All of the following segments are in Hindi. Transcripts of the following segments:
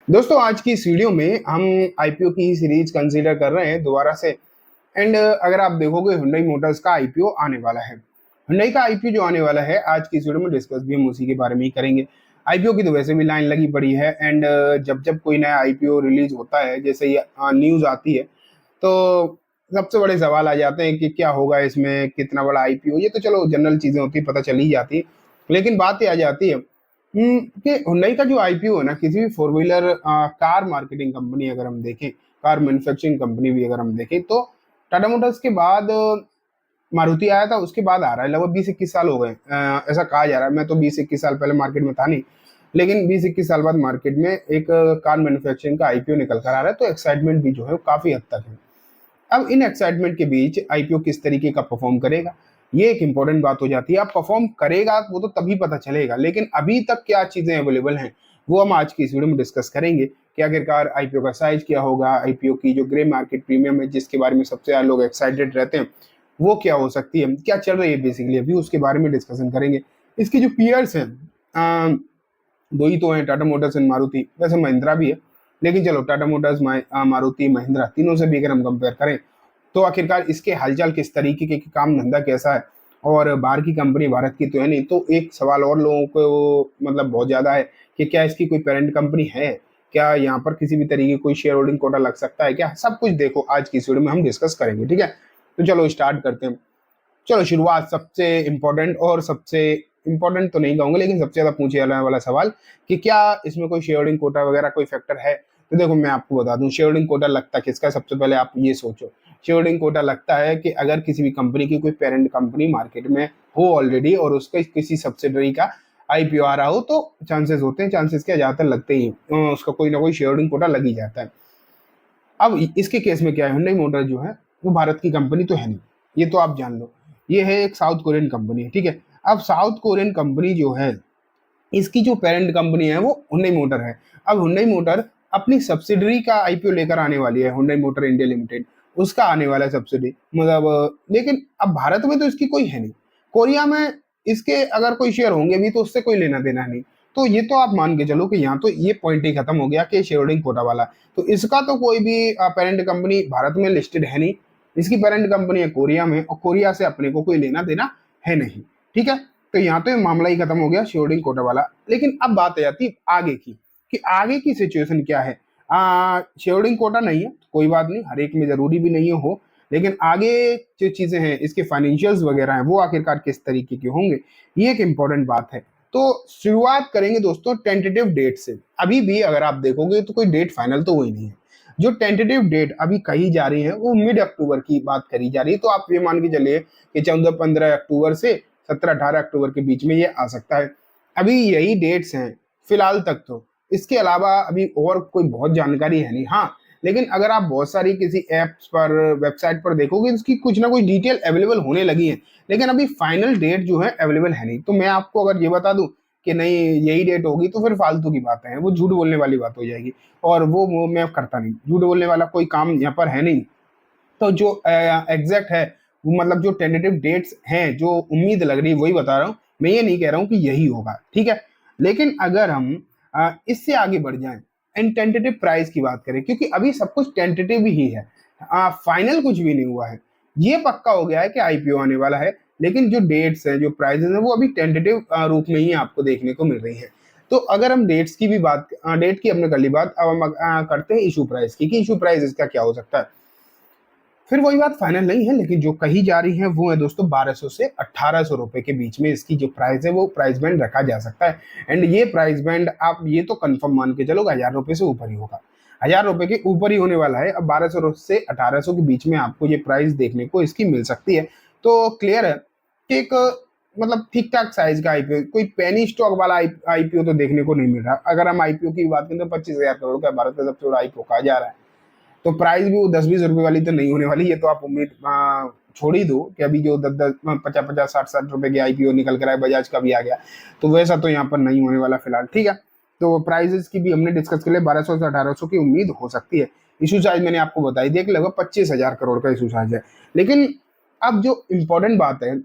दोस्तों आज की इस वीडियो में हम आईपीओ की सीरीज कंसीडर कर रहे हैं दोबारा से। एंड अगर आप देखोगे हुंडई मोटर्स का आईपीओ आने वाला है। हुंडई का आईपीओ जो आने वाला है आज की इस वीडियो में डिस्कस भी हम उसी के बारे में ही करेंगे। आईपीओ की तो वैसे भी लाइन लगी पड़ी है। एंड जब जब कोई नया आईपीओ रिलीज होता है, जैसे ये न्यूज आती है, तो सबसे बड़े सवाल आ जाते हैं कि क्या होगा इसमें, कितना बड़ा आईपीओ। ये तो चलो जनरल चीजें होती है, पता चल ही जाती है। लेकिन बात ये आ जाती है कि हुंडई का जो आईपीओ है ना, किसी भी four wheeler car marketing company अगर हम देखें, कार मैन्युफैक्चरिंग कंपनी भी अगर हम देखें, तो टाटा मोटर्स के बाद मारुति आया था, उसके बाद आ रहा है। लगभग 20-21 साल हो गए, ऐसा कहा जा रहा है। मैं तो 20-21 साल पहले मार्केट में था नहीं, लेकिन 20-21 साल बाद मार्केट में एक कार मैन्युफैक्चरिंग का आईपीओ निकल कर आ रहा है। तो एक्साइटमेंट भी जो है वो काफी हद तक है। अब इन एक्साइटमेंट के बीच आईपीओ किस तरीके का परफॉर्म करेगा, ये एक इंपॉर्टेंट बात हो जाती है। अब परफॉर्म करेगा वो तो तभी पता चलेगा, लेकिन अभी तक क्या चीजें अवेलेबल हैं वो हम आज की इस वीडियो में डिस्कस करेंगे कि आखिरकार आईपीओ का साइज क्या होगा, आईपीओ की जो ग्रे मार्केट प्रीमियम है जिसके बारे में सबसे ज्यादा लोग एक्साइटेड रहते हैं, वो क्या हो सकती है, क्या चल रही है बेसिकली अभी, उसके बारे में डिस्कशन करेंगे। इसकी जो पीयर्स हैं, दो ही तो हैं, टाटा मोटर्स एंड मारुति। वैसे महिंद्रा भी है, लेकिन चलो टाटा मोटर्स, मारुति, महिंद्रा, तीनों से भी अगर हम कंपेयर करें तो आखिरकार इसके हालचाल किस तरीके के, काम धंधा कैसा है। और बाहर की कंपनी, भारत की तो है नहीं। तो एक सवाल और लोगों को मतलब बहुत ज्यादा है कि क्या इसकी कोई पेरेंट कंपनी है, क्या यहाँ पर किसी भी तरीके कोई शेयर होल्डिंग कोटा लग सकता है क्या, सब कुछ देखो आज की इस वीडियो में हम डिस्कस करेंगे। ठीक है, तो चलो स्टार्ट करते हैं। चलो शुरुआत सबसे इम्पोर्टेंट, और सबसे इम्पोर्टेंट तो नहीं कहूंगा लेकिन सबसे ज्यादा पूछे जाने वाला सवाल कि क्या इसमें कोई शेयर होल्डिंग कोटा वगैरह कोई फैक्टर है। तो देखो मैं आपको बता दूं, शेयर होल्डिंग कोटा लगता किसका है। सबसे पहले आप ये सोचो, शेयर होल्डिंग कोटा लगता है कि अगर किसी भी कंपनी की कोई पेरेंट कंपनी मार्केट में हो ऑलरेडी और उसका किसी सब्सिडरी का आईपीओ आ रहा हो, तो चांसेस होते हैं, चांसेस क्या, ज्यादातर लगते ही उसका कोई ना कोई शेयर होल्डिंग कोटा लग ही जाता है। अब इसके केस में क्या है, हुंडई मोटर जो है वो भारत की कंपनी तो है नहीं, ये तो आप जान लो। ये है एक साउथ कोरियन कंपनी है। ठीक है, अब साउथ कोरियन कंपनी जो है, इसकी जो पेरेंट कंपनी है वो हुंडई मोटर है। अब हुंडई मोटर अपनी सब्सिडरी का आईपीओ लेकर आने वाली है, हुंडई मोटर इंडिया लिमिटेड, उसका आने वाला है सब्सिडी। मतलब लेकिन अब भारत में तो इसकी कोई है नहीं, कोरिया में इसके अगर कोई शेयर होंगे भी तो उससे कोई लेना देना नहीं। तो ये तो आप मान के चलो कि यहाँ तो ये पॉइंट ही खत्म हो गया कि शेयर होल्डिंग कोटा वाला। तो इसका तो कोई भी पेरेंट कंपनी भारत में लिस्टेड है नहीं, इसकी पेरेंट कंपनी है कोरिया में, और कोरिया से अपने को कोई लेना देना है नहीं। ठीक है, तो यहाँ तो मामला ही खत्म हो गया शेयर होल्डिंग कोटा वाला। लेकिन अब बात आ जाती है आगे की, कि आगे की सिचुएशन क्या है। शेयर होल्डिंग कोटा नहीं है तो कोई बात नहीं, हर एक में जरूरी भी नहीं हो, लेकिन आगे जो चीजें हैं, इसके फाइनेंशियल्स वगैरह हैं, वो आखिरकार किस तरीके के होंगे, ये एक इंपॉर्टेंट बात है। तो शुरुआत करेंगे दोस्तों टेंटेटिव डेट से। अभी भी अगर आप देखोगे तो कोई डेट फाइनल तो हुई नहीं है। जो टेंटेटिव डेट अभी कही जा रही है वो मिड अक्टूबर की बात करी जा रही है। तो आप ये मान के चलिए कि 14-15 अक्टूबर से 17-18 अक्टूबर के बीच में ये आ सकता है। अभी यही डेट्स हैं फिलहाल तक। तो इसके अलावा अभी और कोई बहुत जानकारी है नहीं। हाँ, लेकिन अगर आप बहुत सारी किसी एप्स पर, वेबसाइट पर देखोगे, इसकी कुछ ना कुछ डिटेल अवेलेबल होने लगी है, लेकिन अभी फाइनल डेट जो है अवेलेबल है नहीं। तो मैं आपको अगर ये बता दूं कि नहीं यही डेट होगी, तो फिर फालतू की बात है, वो झूठ बोलने वाली बात हो जाएगी, और वो मैं करता नहीं, झूठ बोलने वाला कोई काम यहाँ पर है नहीं। तो जो एग्जैक्ट है, वो मतलब जो टेंटेटिव डेट्स हैं, जो उम्मीद लग रही है, वही बता रहा हूँ। मैं ये नहीं कह रहा हूँ कि यही होगा। ठीक है, लेकिन अगर हम इससे आगे बढ़ जाएं एंड टेंटेटिव प्राइस की बात करें, क्योंकि अभी सब कुछ टेंटेटिव ही है, फाइनल कुछ भी नहीं हुआ है। ये पक्का हो गया है कि आईपीओ आने वाला है, लेकिन जो डेट्स हैं, जो प्राइजेस हैं, वो अभी टेंटेटिव रूप में ही आपको देखने को मिल रही है। तो अगर हम डेट्स की भी बात, डेट की हमने कर ली बात, अब हम करते हैं इशू प्राइस की, कि इशू प्राइस इसका क्या हो सकता है। फिर वही बात फाइनल नहीं है, लेकिन जो कही जा रही है वो है दोस्तों 1200 से 1800 रुपए के बीच में इसकी जो प्राइस है वो प्राइस बैंड रखा जा सकता है। एंड ये प्राइस बैंड आप ये तो कंफर्म मान के चलो 1000 रुपए से ऊपर ही होगा, 1000 रुपए के ऊपर ही होने वाला है। अब 1200 से 1800 के बीच में आपको ये प्राइस देखने को इसकी मिल सकती है। तो क्लियर है कि एक मतलब ठीक ठाक साइज का आईपीओ, कोई पेनी स्टॉक वाला आईपीओ तो देखने को नहीं मिल रहा। अगर हम आईपीओ की बात करें तो 25,000 करोड़ का भारत का सबसे बड़ा आईपीओ कहा जा रहा है। तो प्राइस भी वो 10-20 रुपए वाली तो नहीं होने वाली, ये तो आप उम्मीद छोड़ ही दो कि अभी जो 10-10, 50-50, 60-60 रुपए के आईपीओ निकल कर आए, बजाज का भी आ गया, तो वैसा तो यहाँ पर नहीं होने वाला फिलहाल। ठीक है, तो प्राइजेस की भी हमने डिस्कस कर लिया, 1200 से 1800 की उम्मीद हो सकती है। इशू साइज मैंने आपको बताई दिया कि लगभग 25,000 करोड़ का इशू साइज है। लेकिन अब जो इम्पोर्टेंट बात है,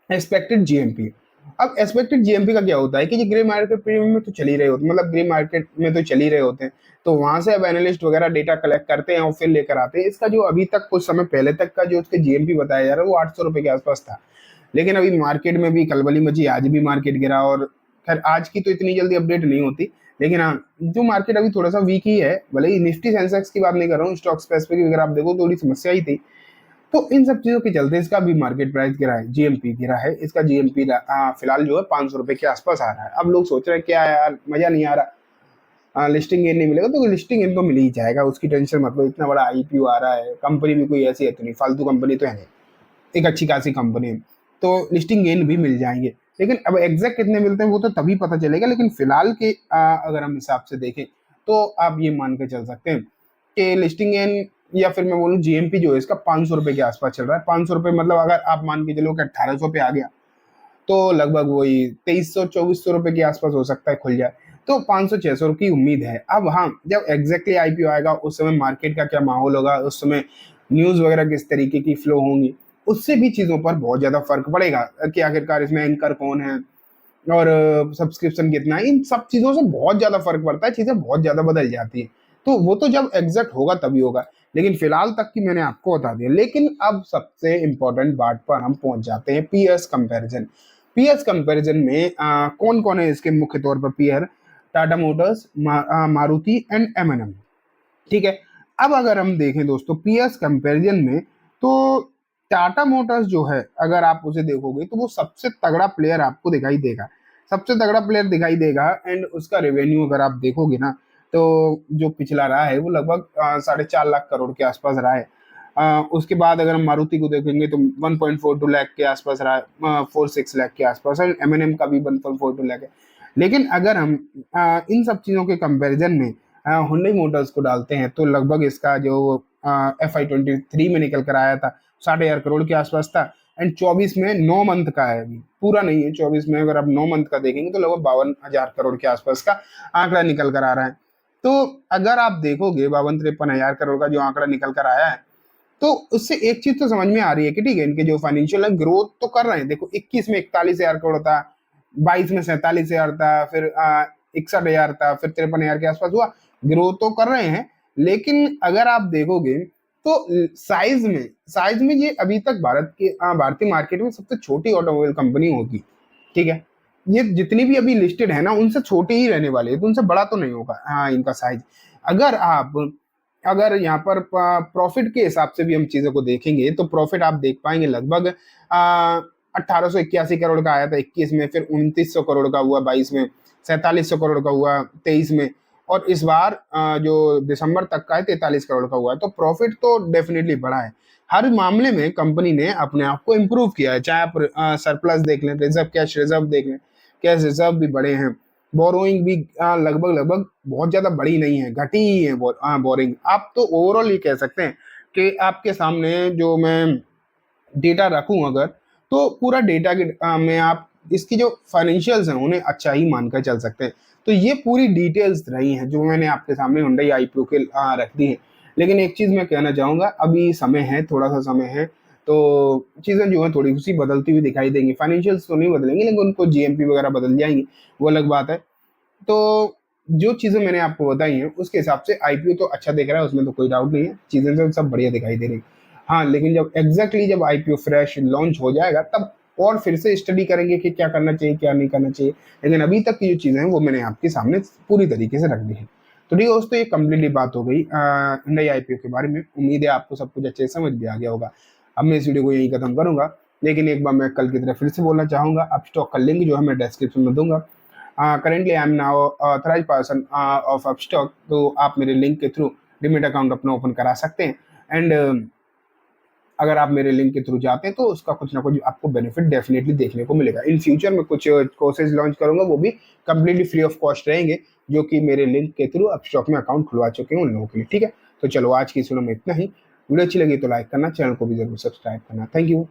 एक्सपेक्टेड जीएमपी। अब एक्सपेक्टेड जीएमपी का क्या होता है कि ये ग्रे मार्केट प्रीमियम में तो चल ही रहे होते, मतलब ग्रे मार्केट में तो चल ही रहे होते हैं, तो वहां से अब एनालिस्ट वगैरह डेटा कलेक्ट करते हैं और फिर लेकर आते हैं। इसका जो अभी तक कुछ समय पहले तक का जो उसके जीएमपी बताया जा रहा है वो 800 रुपए के आसपास था, लेकिन अभी मार्केट में भी खलबली मची, आज भी मार्केट गिरा। और खैर आज की तो इतनी जल्दी अपडेट नहीं होती, लेकिन हाँ जो मार्केट अभी थोड़ा सा वीक ही है, भले ही निफ्टी सेंसेक्स की बात नहीं कर रहा हूँ, स्टॉक स्पेसिफिक अगर आप देखो थोड़ी समस्या ही थी। तो इन सब चीजों के चलते इसका भी मार्केट प्राइस गिरा है, जीएमपी गिरा है, इसका जीएमपी फिलहाल जो है 500 रुपए के आसपास आ रहा है। अब लोग सोच रहे हैं क्या यार मजा नहीं आ रहा, लिस्टिंग गेन नहीं मिलेगा, तो लिस्टिंग गेन तो मिल ही जाएगा, उसकी टेंशन मतलब, इतना बड़ा आईपीओ आ रहा है, कंपनी भी कोई ऐसी है तो नहीं, फालतू कंपनी तो है नहीं, एक अच्छी खासी कंपनी है, तो लिस्टिंग गेन भी मिल जाएंगे। लेकिन अब एग्जैक्ट कितने मिलते हैं वो तो तभी पता चलेगा, लेकिन फिलहाल के अगर हम हिसाब से देखें तो आप ये मान के चल सकते हैं कि लिस्टिंग गेन या फिर मैं बोलूँ जीएमपी जो है इसका 500 रुपए के आसपास चल रहा है। 500 रुपए मतलब अगर आप मान के चलो कि 1800 पे आ गया तो लगभग वही 2300 2400 रुपए के आसपास हो सकता है खुल जाए, तो 500 600 की उम्मीद है। अब हाँ जब एग्जैक्टली आईपीओ आएगा उस समय मार्केट का क्या माहौल होगा, उस समय न्यूज वगैरह किस तरीके की फ्लो होंगी, उससे भी चीजों पर बहुत ज्यादा फर्क पड़ेगा कि आखिरकार इसमें एंकर कौन है और सब्सक्रिप्शन कितना है, इन सब चीजों से बहुत ज्यादा फर्क पड़ता है, चीजें बहुत ज्यादा बदल जाती है। तो वो तो जब एग्जैक्ट होगा तभी होगा, लेकिन फिलहाल तक की मैंने आपको बता दिया। लेकिन अब सबसे इंपॉर्टेंट बात पर हम पहुंच जाते हैं, पीएस कंपैरिजन। पीएस कंपैरिजन में कौन कौन है इसके मुख्य तौर पर peer, Tata Motors, Maruti and एमएनएम। ठीक है, अब अगर हम देखें दोस्तों पीएस कंपैरिजन में, तो टाटा मोटर्स जो है अगर आप उसे देखोगे तो वो सबसे तगड़ा प्लेयर आपको दिखाई देगा, सबसे तगड़ा प्लेयर दिखाई देगा। एंड उसका रेवेन्यू अगर आप देखोगे ना तो जो पिछला रहा है वो लगभग 4.5 लाख करोड़ के आसपास रहा है। उसके बाद अगर हम मारुति को देखेंगे तो 1.42 लाख के आसपास रहा है, 4-6 लाख के आसपास है, एमएनएम का भी 1.42 लाख है। लेकिन अगर हम इन सब चीजों के कंपैरिजन में हुंडई मोटर्स को डालते हैं तो लगभग इसका जो FY23 में निकल कर आया था 60,000 करोड़ के आसपास था। एंड 24 में 9 मंथ का है, अभी पूरा नहीं है, 24 में अगर आप 9 मंथ का देखेंगे तो लगभग 52,000 करोड़ के आसपास का आंकड़ा निकल कर आ रहा है। तो अगर आप देखोगे 52-53 हजार करोड़ का जो आंकड़ा निकल कर आया है, तो उससे एक चीज तो समझ में आ रही है कि ठीक है इनके जो फाइनेंशियल ग्रोथ तो कर रहे हैं। देखो 21 में 41,000 करोड़ था, 22 में 47,000 था, फिर 61,000 था, फिर 53,000 के आसपास हुआ, ग्रोथ तो कर रहे हैं। लेकिन अगर आप देखोगे तो साइज में ये अभी तक भारतीय मार्केट में सबसे छोटी ऑटोमोबाइल कंपनी होगी। ठीक है, ये जितनी भी अभी लिस्टेड है ना उनसे छोटे ही रहने वाले हैं, तो उनसे बड़ा तो नहीं होगा हाँ इनका साइज। अगर आप अगर यहाँ पर प्रॉफिट के हिसाब से भी हम चीजों को देखेंगे तो प्रॉफिट आप देख पाएंगे लगभग 1881 करोड़ का आया था 21 में, फिर 2900 करोड़ का हुआ 22 में, 4700 करोड़ का हुआ 23 में, और इस बार जो दिसंबर तक का है 43 करोड़ का हुआ है। तो प्रॉफिट तो डेफिनेटली बढ़ा है, हर मामले में कंपनी ने अपने आप को इम्प्रूव किया है। चाहे आप सरप्लस देख लें, रिजर्व कैश रिजर्व देख लें, कैश रिजर्व भी बढ़े हैं, बोरोइंग भी लगभग लगभग बहुत ज्यादा बड़ी नहीं है, घटी ही है बोरिंग। आप तो ओवरऑल ये कह सकते हैं कि आपके सामने जो मैं डेटा रखूं अगर, तो पूरा डेटा के में आप इसकी जो फाइनेंशियल्स हैं उन्हें अच्छा ही मानकर चल सकते हैं। तो ये पूरी डिटेल्स रही हैं जो मैंने आपके सामने हुंडई आईपीओ के रख दी है। लेकिन एक चीज मैं कहना चाहूंगा, अभी समय है, थोड़ा सा समय है, तो चीजें जो है थोड़ी सी बदलती हुई दिखाई देंगी। फाइनेंशियल्स तो नहीं बदलेंगे लेकिन उनको जीएमपी वगैरह बदल जाएंगी, वो अलग बात है। तो जो चीजें मैंने आपको बताई हैं उसके हिसाब से आईपीओ तो अच्छा दिख रहा है, उसमें तो कोई डाउट नहीं है, चीजें तो सब बढ़िया दिखाई दे रही हैं। हाँ लेकिन जब एग्जैक्टली जब आईपीओ फ्रेश लॉन्च हो जाएगा तब और फिर से स्टडी करेंगे कि क्या करना चाहिए क्या नहीं करना चाहिए। लेकिन अभी तक की जो चीजें हैं वो मैंने आपके सामने पूरी तरीके से रख दी है। तो ठीक है दोस्तों, ये कम्प्लीटली बात हो गई नई आईपीओ के बारे में। उम्मीद है आपको सब कुछ अच्छे से समझ भी आ गया होगा। अब मैं इस वीडियो को यही खत्म करूंगा, लेकिन एक बार मैं कल की तरह फिर से बोलना चाहूंगा, अब स्टॉक का लिंक जो है मैं डिस्क्रिप्शन में दूंगा। Currently I am now authorize person of Upstox, तो आप मेरे लिंक के थ्रू डिमेट अकाउंट अपना ओपन करा सकते हैं। एंड अगर आप मेरे लिंक के थ्रू जाते हैं तो उसका कुछ ना कुछ आपको बेनिफिट डेफिनेटली देखने को मिलेगा। इन फ्यूचर में कुछ कोर्सेज लॉन्च करूंगा, वो भी कम्प्लीटली फ्री ऑफ कॉस्ट रहेंगे, जो कि मेरे लिंक के थ्रू अपस्टॉक में अकाउंट खुलवा चुके हैं उन लोगों के लिए। ठीक है, तो चलो आज की इस वीडियो में इतना ही। वीडियो अच्छी लगी तो लाइक करना, चैनल को भी जरूर सब्सक्राइब करना। Thank you.